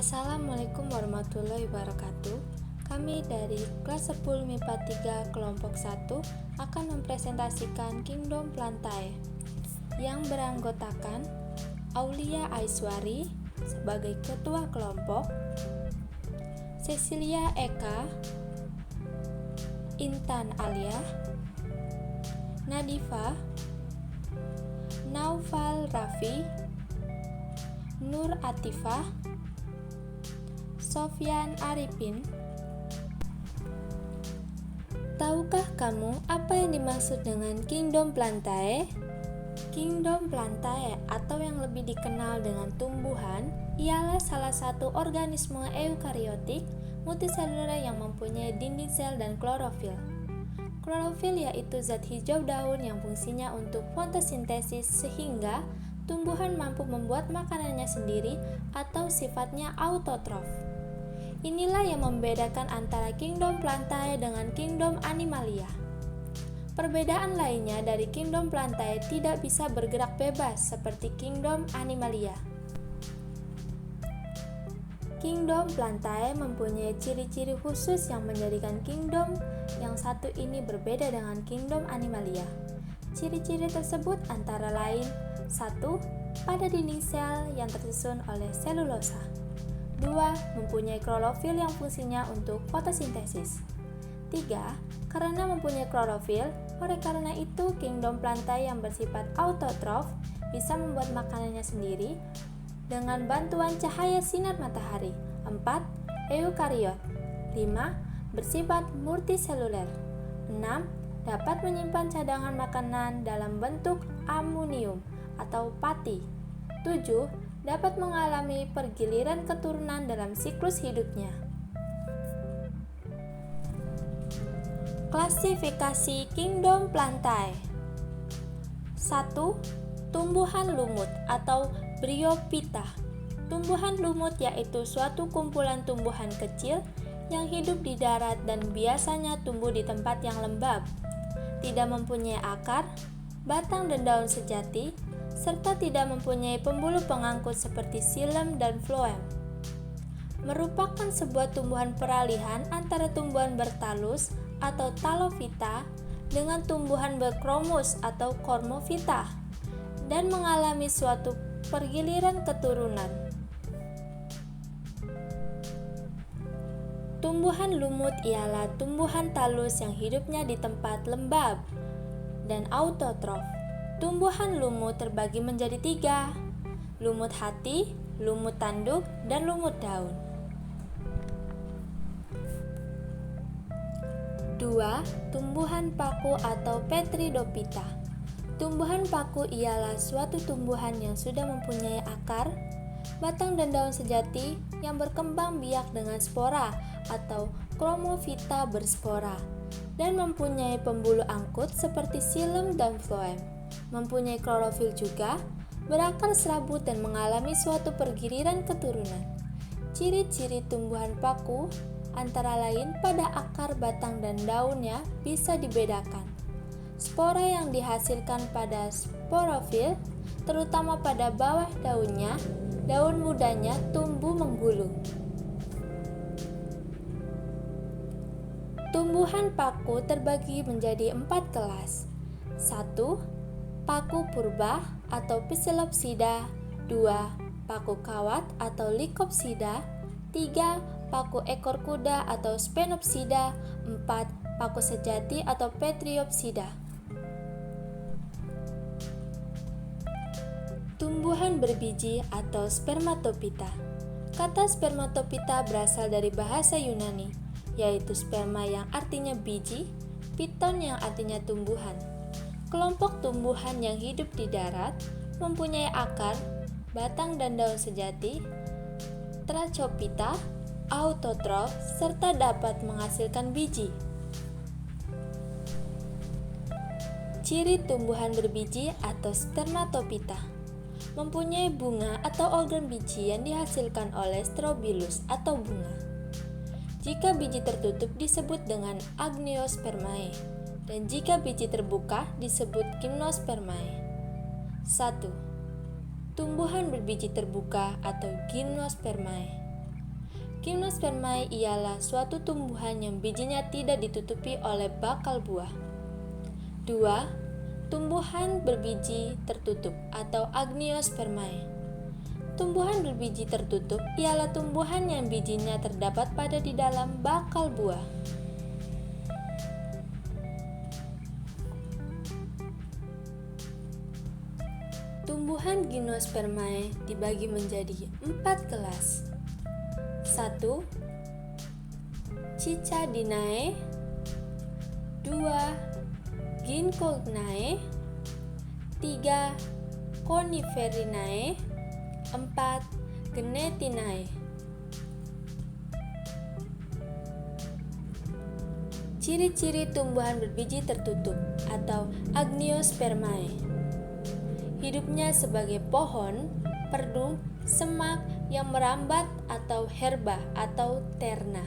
Assalamualaikum warahmatullahi wabarakatuh. Kami dari kelas 10 MIPA 3 kelompok 1 akan mempresentasikan Kingdom Plantae yang beranggotakan Aulia Aiswari sebagai ketua kelompok, Cecilia Eka, Intan Alia, Nadifa, Naufal Raffi, Nur Atifah, Sofyan Arifin. Tahukah kamu apa yang dimaksud dengan Kingdom Plantae? Kingdom Plantae atau yang lebih dikenal dengan tumbuhan ialah salah satu organisme eukariotik multiseluler yang mempunyai dinding sel dan klorofil. Klorofil yaitu zat hijau daun yang fungsinya untuk fotosintesis sehingga tumbuhan mampu membuat makanannya sendiri atau sifatnya autotrof. Inilah yang membedakan antara Kingdom Plantae dengan Kingdom Animalia. Perbedaan lainnya dari Kingdom Plantae tidak bisa bergerak bebas seperti Kingdom Animalia. Kingdom Plantae mempunyai ciri-ciri khusus yang menjadikan kingdom yang satu ini berbeda dengan Kingdom Animalia. Ciri-ciri tersebut antara lain: 1. Pada dinding sel yang tersusun oleh selulosa. 2. Mempunyai klorofil yang fungsinya untuk fotosintesis. 3. Karena mempunyai klorofil, oleh karena itu Kingdom Plantae yang bersifat autotrof bisa membuat makanannya sendiri dengan bantuan cahaya sinar matahari. 4. Eukariot. 5. Bersifat multiseluler. 6. Dapat menyimpan cadangan makanan dalam bentuk amonium atau pati. 7. Dapat mengalami pergiliran keturunan dalam siklus hidupnya. Klasifikasi Kingdom Plantae. 1. Tumbuhan lumut atau Bryophyta. Tumbuhan lumut yaitu suatu kumpulan tumbuhan kecil yang hidup di darat dan biasanya tumbuh di tempat yang lembab, tidak mempunyai akar, batang dan daun sejati, serta tidak mempunyai pembuluh pengangkut seperti xilem dan phloem. Merupakan sebuah tumbuhan peralihan antara tumbuhan bertalus atau Talophyta dengan tumbuhan berkromus atau Cormophyta dan mengalami suatu pergiliran keturunan. Tumbuhan lumut ialah tumbuhan talus yang hidupnya di tempat lembab dan autotrof. Tumbuhan lumut terbagi menjadi 3, lumut hati, lumut tanduk, dan lumut daun. 2. Tumbuhan paku atau Petridophyta. Tumbuhan paku ialah suatu tumbuhan yang sudah mempunyai akar, batang dan daun sejati yang berkembang biak dengan spora atau Chromophyta berspora dan mempunyai pembuluh angkut seperti xilem dan phloem. Mempunyai klorofil juga, berakar serabut dan mengalami suatu pergiliran keturunan. Ciri-ciri tumbuhan paku antara lain pada akar, batang, dan daunnya bisa dibedakan. Spora yang dihasilkan pada sporofil, terutama pada bawah daunnya, daun mudanya tumbuh menggulung. Tumbuhan paku terbagi menjadi 4 kelas. 1. Paku purba atau Psilopsida. 2. Paku kawat atau Lycopsida. 3. Paku ekor kuda atau Sphenopsida. 4. Paku sejati atau Petryopsida. Tumbuhan berbiji atau Spermatophyta. Kata Spermatophyta berasal dari bahasa Yunani, yaitu sperma yang artinya biji, piton yang artinya tumbuhan. Kelompok tumbuhan yang hidup di darat, mempunyai akar, batang dan daun sejati, Trachophyta, autotrof, serta dapat menghasilkan biji. Ciri tumbuhan berbiji atau Spermatophyta. Mempunyai bunga atau organ biji yang dihasilkan oleh strobilus atau bunga. Jika biji tertutup disebut dengan Agniosphermae. Dan jika biji terbuka disebut Gymnospermae. 1. Tumbuhan berbiji terbuka atau Gymnospermae. Gimnospermae ialah suatu tumbuhan yang bijinya tidak ditutupi oleh bakal buah. 2. Tumbuhan berbiji tertutup atau Agniospermae. Tumbuhan berbiji tertutup ialah tumbuhan yang bijinya terdapat pada di dalam bakal buah. Tumbuhan Gimnospermae dibagi menjadi 4 kelas. 1. Cicadinae. 2. Ginkgonae. 3. Coniferinae. 4. Gnetinae. Ciri-ciri tumbuhan berbiji tertutup atau Agniospermae. Hidupnya sebagai pohon, perdu, semak yang merambat atau herba atau terna.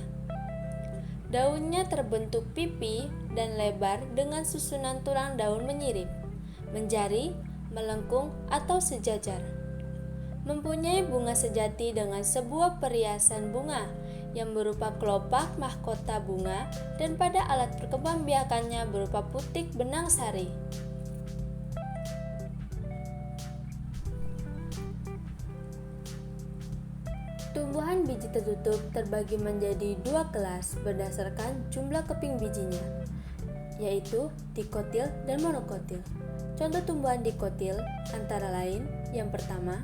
Daunnya terbentuk pipi dan lebar dengan susunan tulang daun menyirip, menjari, melengkung atau sejajar. Mempunyai bunga sejati dengan sebuah perhiasan bunga yang berupa kelopak mahkota bunga dan pada alat perkembangbiakannya berupa putik benang sari. Tumbuhan biji tertutup terbagi menjadi 2 kelas berdasarkan jumlah keping bijinya, yaitu dikotil dan monokotil. Contoh tumbuhan dikotil antara lain yang pertama,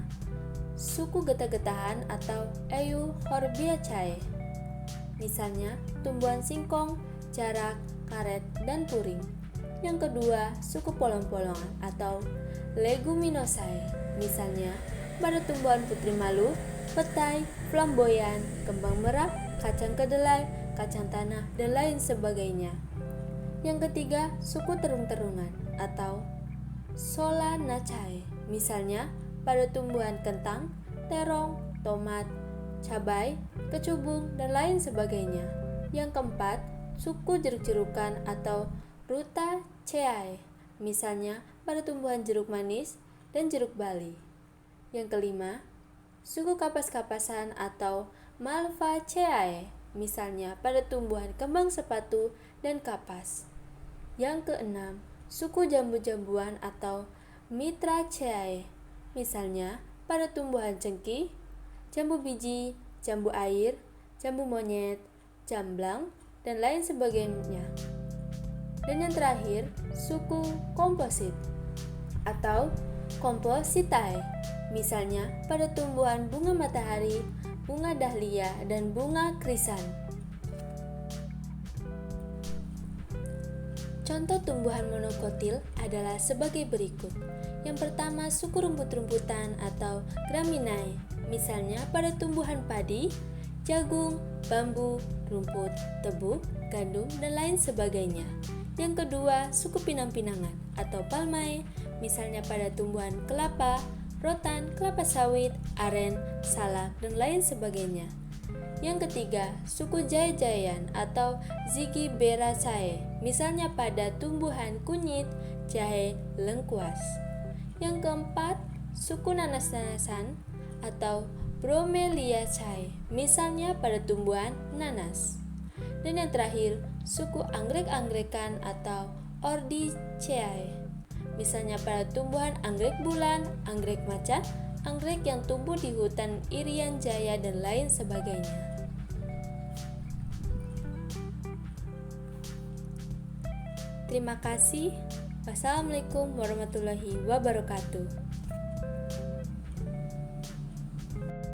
suku getah-getahan atau Euphorbiaceae. Misalnya tumbuhan singkong, jarak, karet, dan puring. Yang kedua, suku polong-polongan atau Leguminosae. Misalnya pada tumbuhan putri malu, petai, flamboyan, kembang merah, kacang kedelai, kacang tanah, dan lain sebagainya. Yang ketiga, suku terung-terungan atau Solanaceae. Misalnya pada tumbuhan kentang, terong, tomat, cabai, kecubung, dan lain sebagainya. Yang keempat, suku jeruk-jerukan atau Rutaceae. Misalnya pada tumbuhan jeruk manis dan jeruk bali. Yang kelima, suku kapas-kapasan atau Malvaceae, misalnya pada tumbuhan kembang sepatu dan kapas. Yang keenam, suku jambu-jambuan atau Mitraceae, misalnya pada tumbuhan cengkih, jambu biji, jambu air, jambu monyet, jamblang, dan lain sebagainya. Dan yang terakhir, suku komposit atau Compositae, misalnya pada tumbuhan bunga matahari, bunga dahlia, dan bunga krisan. Contoh tumbuhan monokotil adalah sebagai berikut. Yang pertama, suku rumput-rumputan atau Graminae, misalnya pada tumbuhan padi, jagung, bambu, rumput, tebu, gandum, dan lain sebagainya. Yang kedua, suku pinang-pinangan atau Palmae, misalnya pada tumbuhan kelapa, rotan, kelapa sawit, aren, salak, dan lain sebagainya. Yang ketiga, suku jaya-jayan atau Zygiberaceae, misalnya pada tumbuhan kunyit, jahe, lengkuas. Yang keempat, suku nanas-nanasan atau Bromeliaceae, misalnya pada tumbuhan nanas. Dan yang terakhir, suku anggrek-angrekan atau Orchidaceae, misalnya pada tumbuhan anggrek bulan, anggrek macan, anggrek yang tumbuh di hutan Irian Jaya, dan lain sebagainya. Terima kasih. Wassalamualaikum warahmatullahi wabarakatuh.